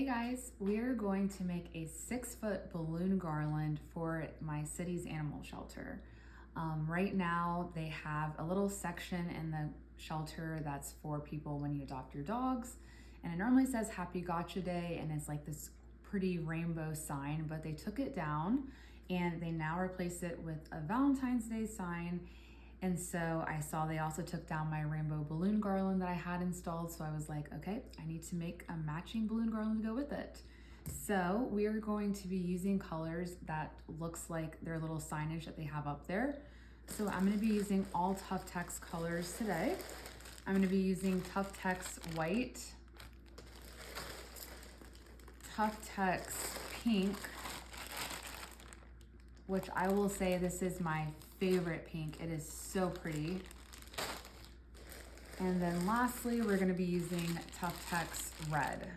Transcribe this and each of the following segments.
Hey guys, we are going to make a 6-foot balloon garland for my city's animal shelter. Right now they have a little section in the shelter that's for people when you adopt your dogs, and it normally says Happy Gotcha Day and it's like this pretty rainbow sign, but they took it down and they now replace it with a Valentine's Day sign. And so I saw they also took down my rainbow balloon garland that I had installed. So I was like, okay, I need to make a matching balloon garland to go with it. So we are going to be using colors that looks like their little signage that they have up there. So I'm gonna be using all Tough Tex colors today. I'm gonna be using Tough Tex white, Tough Tex pink, which I will say this is my favorite pink. It is so pretty. And then lastly, we're gonna be using Tough Tex red.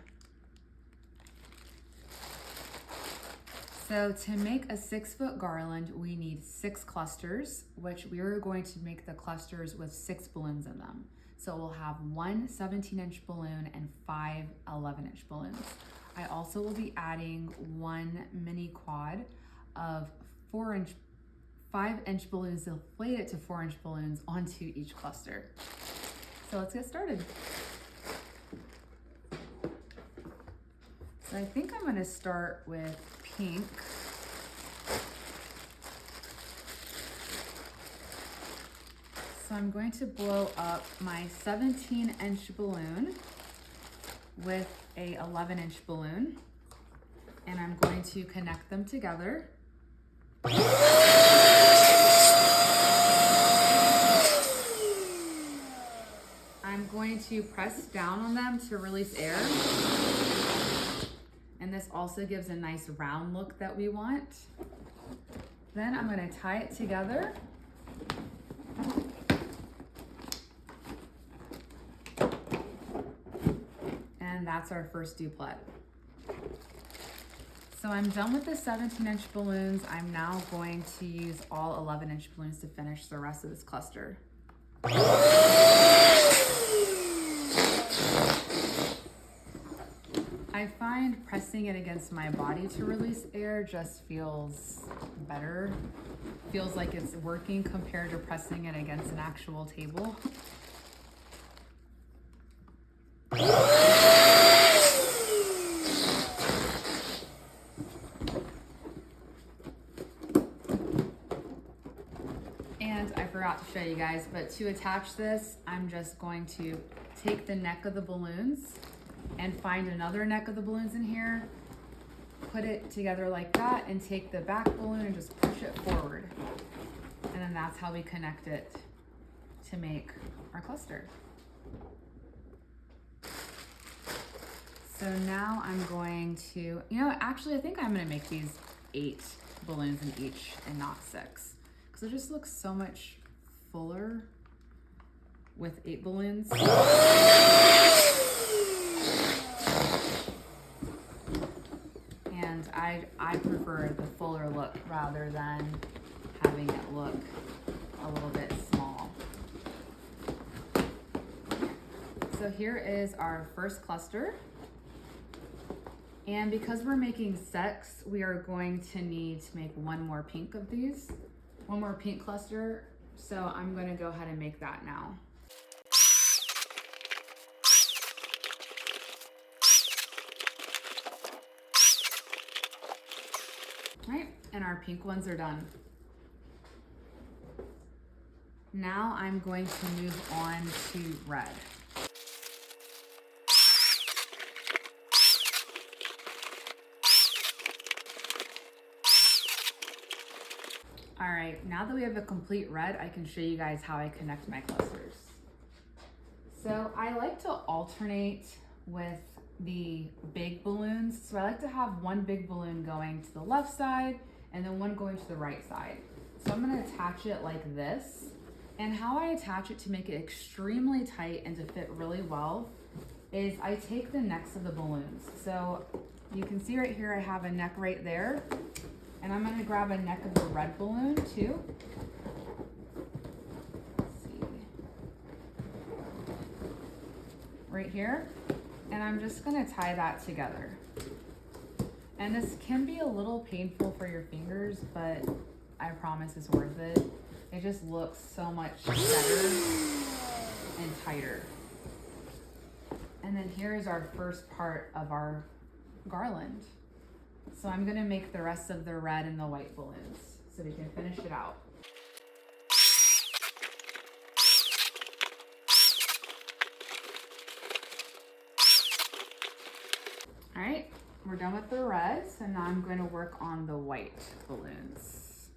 So to make a 6-foot garland, we need 6 clusters, which we are going to make the clusters with 6 balloons in them. So we'll have 1 17-inch balloon and 5 11-inch balloons. I also will be adding 1 mini quad of 5-inch balloons inflated to 4-inch balloons onto each cluster. So let's get started. So I think I'm gonna start with pink. So I'm going to blow up my 17-inch balloon with a 11-inch balloon, and I'm going to connect them together. I'm going to press down on them to release air. And this also gives a nice round look that we want. Then I'm going to tie it together. And that's our first duplet. So I'm done with the 17-inch balloons. I'm now going to use all 11-inch balloons to finish the rest of this cluster. I find pressing it against my body to release air just feels better. Feels like it's working compared to pressing it against an actual table. And I forgot to show you guys, but to attach this, I'm just going to take the neck of the balloons and find another neck of the balloons in here, put it together like that, and take the back balloon and just push it forward. And then that's how we connect it to make our cluster. So now I'm going to, actually I think I'm gonna make these 8 balloons in each and not 6. Because it just looks so much fuller with 8 balloons. And I prefer the fuller look rather than having it look a little bit small. So here is our first cluster. And because we're making 6, we are going to need to make 1 more pink of these. 1 more pink cluster, so I'm going to go ahead and make that now. All right, and our pink ones are done. Now I'm going to move on to red. All right, now that we have a complete red, I can show you guys how I connect my clusters. So I like to alternate with the big balloons. So I like to have 1 big balloon going to the left side and then 1 going to the right side. So I'm gonna attach it like this. And how I attach it to make it extremely tight and to fit really well is I take the necks of the balloons. So you can see right here, I have a neck right there. And I'm gonna grab a neck of the red balloon too. Let's see. Right here. And I'm just gonna tie that together. And this can be a little painful for your fingers, but I promise it's worth it. It just looks so much better and tighter. And then here is our first part of our garland. So I'm gonna make the rest of the red and the white balloons so we can finish it out. All right, we're done with the red, so now I'm going to work on the white balloons.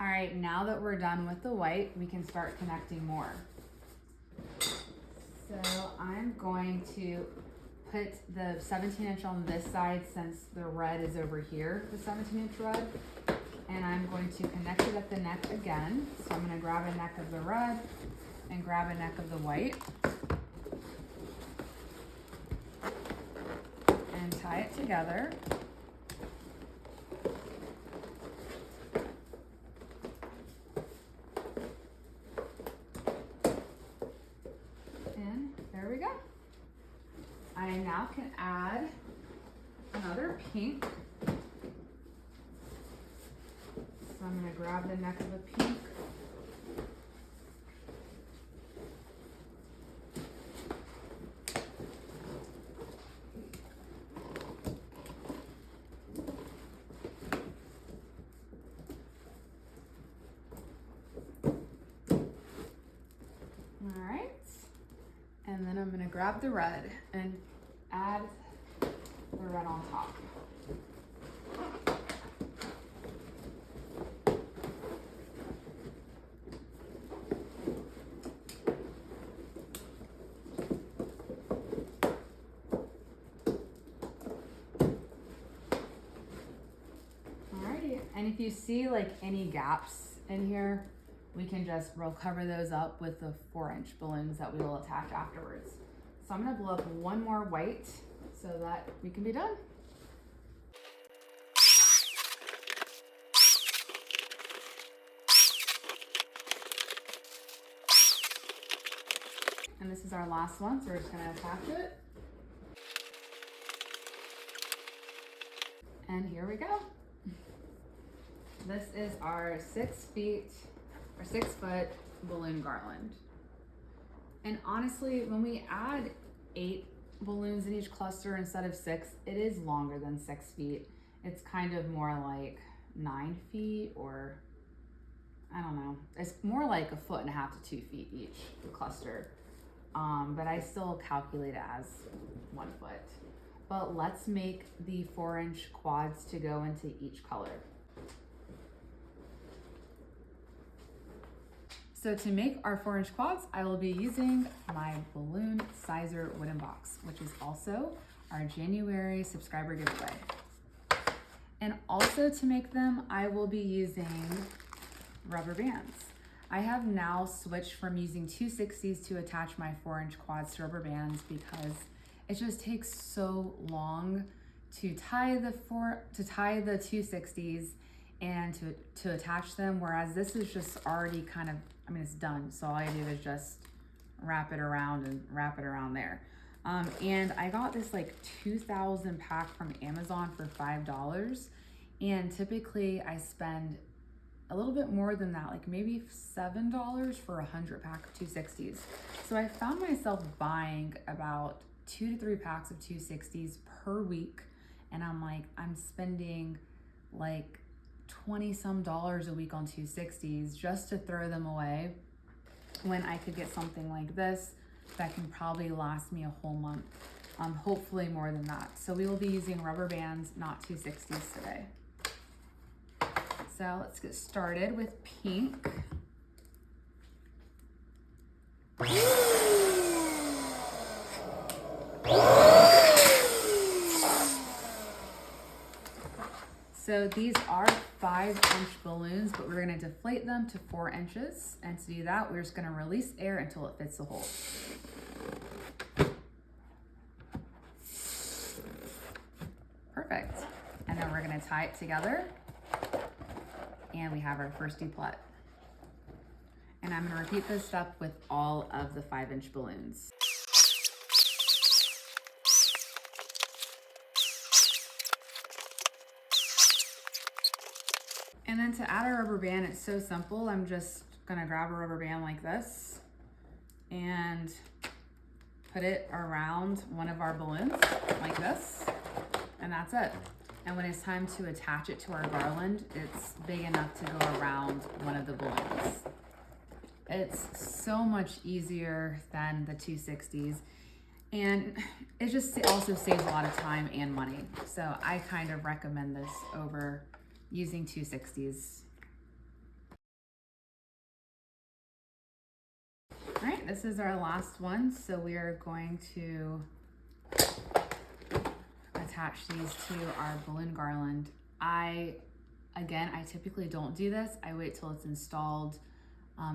All right, now that we're done with the white, we can start connecting more. So I'm going to put the 17-inch on this side since the red is over here, the 17-inch red. And I'm going to connect it at the neck again. So I'm going to grab a neck of the red and grab a neck of the white and tie it together. And there we go. I now can add another pink. So I'm going to grab the neck of the pink. All right. And then I'm going to grab the red and add the red on top. And if you see like any gaps in here, we'll cover those up with the 4-inch balloons that we will attach afterwards. So I'm gonna blow up one more white so that we can be done. And this is our last one, so we're just gonna attach it. And here we go. This is our 6 foot balloon garland. And honestly, when we add 8 balloons in each cluster instead of 6, it is longer than 6 feet. It's kind of more like 9 feet, or I don't know. It's more like 1.5 to 2 feet each cluster. But I still calculate it as 1 foot. But let's make the 4-inch quads to go into each color. So to make our 4-inch quads, I will be using my balloon sizer wooden box, which is also our January subscriber giveaway. And also to make them, I will be using rubber bands. I have now switched from using 260s to attach my 4-inch quads to rubber bands because it just takes so long to tie the 260s and to attach them, whereas this is just already kind of, it's done. So all I do is just wrap it around and wrap it around there. And I got this like 2,000 pack from Amazon for $5. And typically I spend a little bit more than that, like maybe $7 for 100 pack of 260s. So I found myself buying about 2 to 3 packs of 260s per week. And I'm spending like $20 some a week on 260s just to throw them away when I could get something like this that can probably last me a whole month, hopefully more than that. So we will be using rubber bands, not 260s today. So let's get started with pink. So these are 5-inch balloons, but we're gonna deflate them to 4 inches. And to do that, we're just gonna release air until it fits the hole. Perfect. And then we're gonna tie it together. And we have our first duplet. And I'm gonna repeat this step with all of the 5-inch balloons. And then to add a rubber band, it's so simple. I'm just gonna grab a rubber band like this and put it around one of our balloons like this, and that's it. And when it's time to attach it to our garland, it's big enough to go around one of the balloons. It's so much easier than the 260s, and it just also saves a lot of time and money. So I kind of recommend this over using 260s. All right, this is our last one. So we are going to attach these to our balloon garland. I typically don't do this. I wait till it's installed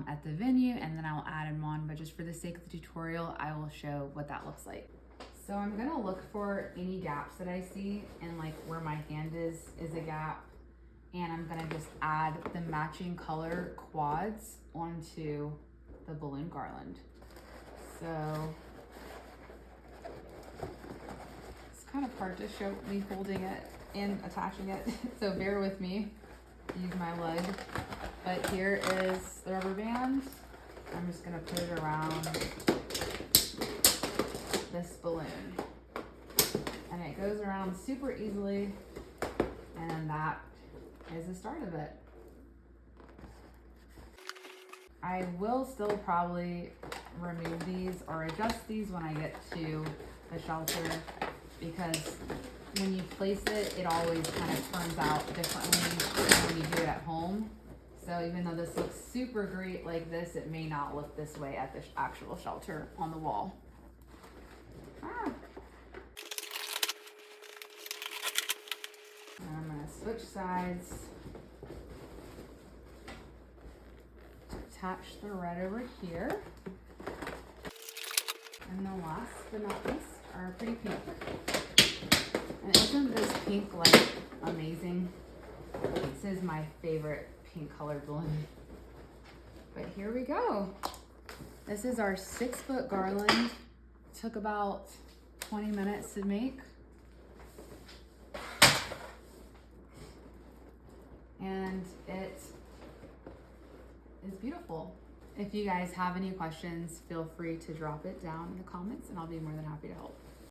at the venue, and then I'll add them on, but just for the sake of the tutorial, I will show what that looks like. So I'm gonna look for any gaps that I see, and like where my hand is a gap, and I'm gonna just add the matching color quads onto the balloon garland. So it's kind of hard to show me holding it and attaching it, so bear with me. Use my leg. But here is the rubber band. I'm just gonna put it around this balloon. And it goes around super easily, and that is the start of it. I will still probably remove these or adjust these when I get to the shelter, because when you place it, it always kind of turns out differently than when you do it at home. So even though this looks super great like this, it may not look this way at the actual shelter on the wall. And I'm gonna switch sides. Attach the red over here. And the last but not least, our pretty pink. And isn't this pink like amazing? This is my favorite pink colored balloon. But here we go. This is our 6-foot garland. Took about 20 minutes to make. And it is beautiful. If you guys have any questions, feel free to drop it down in the comments, and I'll be more than happy to help.